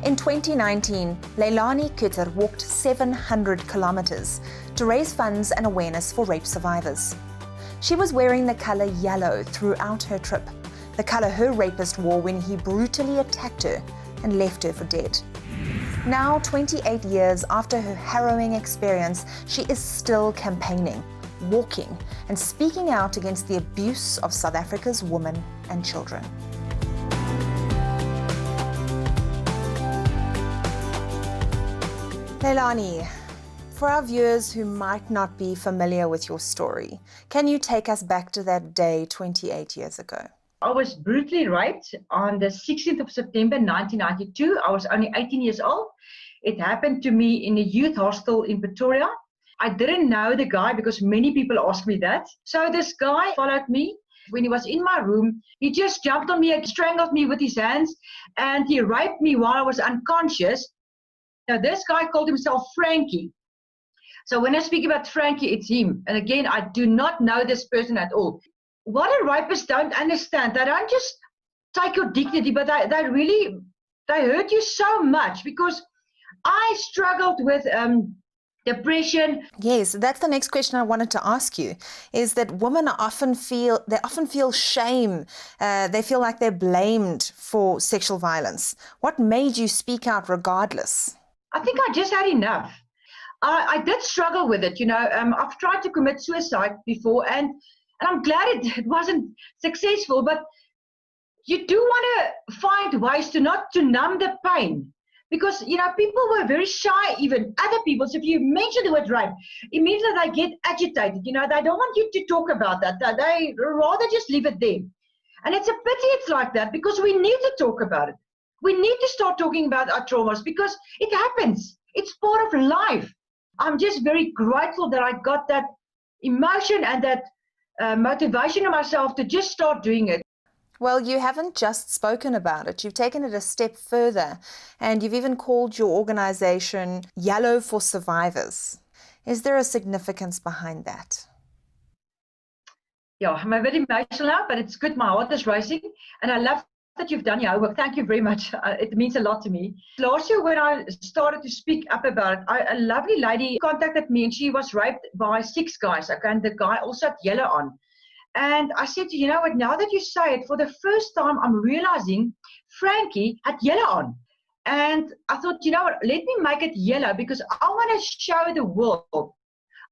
In 2019, Leilani Kuter walked 700 kilometers to raise funds and awareness for rape survivors. She was wearing the color yellow throughout her trip, the color her rapist wore when he brutally attacked her and left her for dead. Now, 28 years after her harrowing experience, she is still campaigning, walking, and speaking out against the abuse of South Africa's women and children. Leilani, for our viewers who might not be familiar with your story, can you take us back to that day 28 years ago? I was brutally raped on the 16th of September 1992. I was only 18 years old. It happened to me in a youth hostel in Pretoria. I didn't know the guy because many people asked me that. So this guy followed me. When he was in my room, he just jumped on me and strangled me with his hands, and he raped me while I was unconscious. Now, this guy called himself Frankie. So when I speak about Frankie, it's him. And again, I do not know this person at all. What a rapist don't understand, they don't just take your dignity, but they hurt you so much, because I struggled with depression. Yes, that's the next question I wanted to ask you, is that women often feel shame. They feel like they're blamed for sexual violence. What made you speak out regardless? I think I just had enough. I did struggle with it, I've tried to commit suicide before, and I'm glad it wasn't successful, but you do want to find ways to numb the pain. Because, people were very shy, even other people. So if you mention the word rape, immediately they get agitated. They don't want you to talk about that. They rather just leave it there. And it's a pity it's like that, because we need to talk about it. We need to start talking about our traumas, because it happens. It's part of life. I'm just very grateful that I got that emotion and that motivation in myself to just start doing it. Well, you haven't just spoken about it. You've taken it a step further, and you've even called your organization Yellow for Survivors. Is there a significance behind that? Yeah, I'm a bit emotional now, but it's good. My heart is racing, and I love that you've done your homework. Thank you very much. It means a lot to me. Last year, when I started to speak up about it, a lovely lady contacted me, and she was raped by 6 guys. Okay, and the guy also had yellow on. And I said, you know what, now that you say it, for the first time, I'm realizing Frankie had yellow on. And I thought, you know what, let me make it yellow, because I want to show the world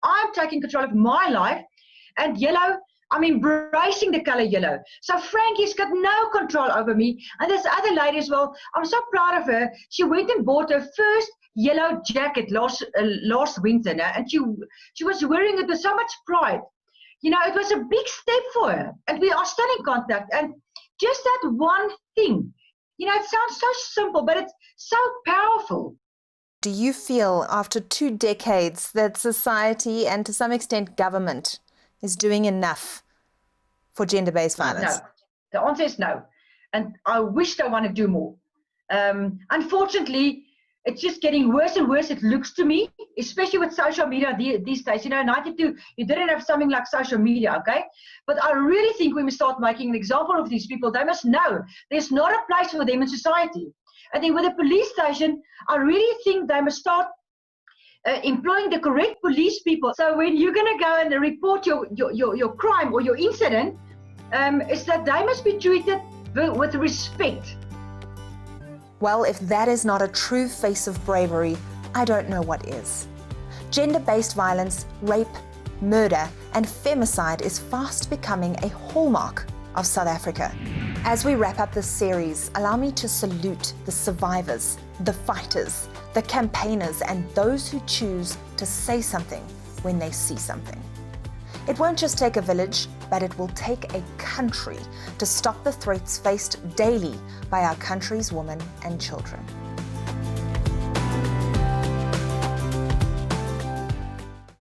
I'm taking control of my life. And yellow, I'm embracing the color yellow. So Frankie's got no control over me. And this other lady as well, I'm so proud of her. She went and bought her first yellow jacket last winter now, and she was wearing it with so much pride. It was a big step for her, and we are still in contact. And just that one thing, it sounds so simple, but it's so powerful. Do you feel after 2 decades that society and to some extent government is doing enough for gender-based violence? No, the answer is no. And I wish they want to do more. Unfortunately, it's just getting worse and worse, it looks to me, especially with social media these days. 92, you didn't have something like social media, okay? But I really think we must start making an example of these people. They must know there's not a place for them in society. I think with the police station, I really think they must start employing the correct police people. So when you're going to go and report your crime or your incident, is that they must be treated with respect. Well, if that is not a true face of bravery, I don't know what is. Gender-based violence, rape, murder, and femicide is fast becoming a hallmark of South Africa. As we wrap up this series, allow me to salute the survivors, the fighters, the campaigners, and those who choose to say something when they see something. It won't just take a village, but it will take a country to stop the threats faced daily by our country's women and children.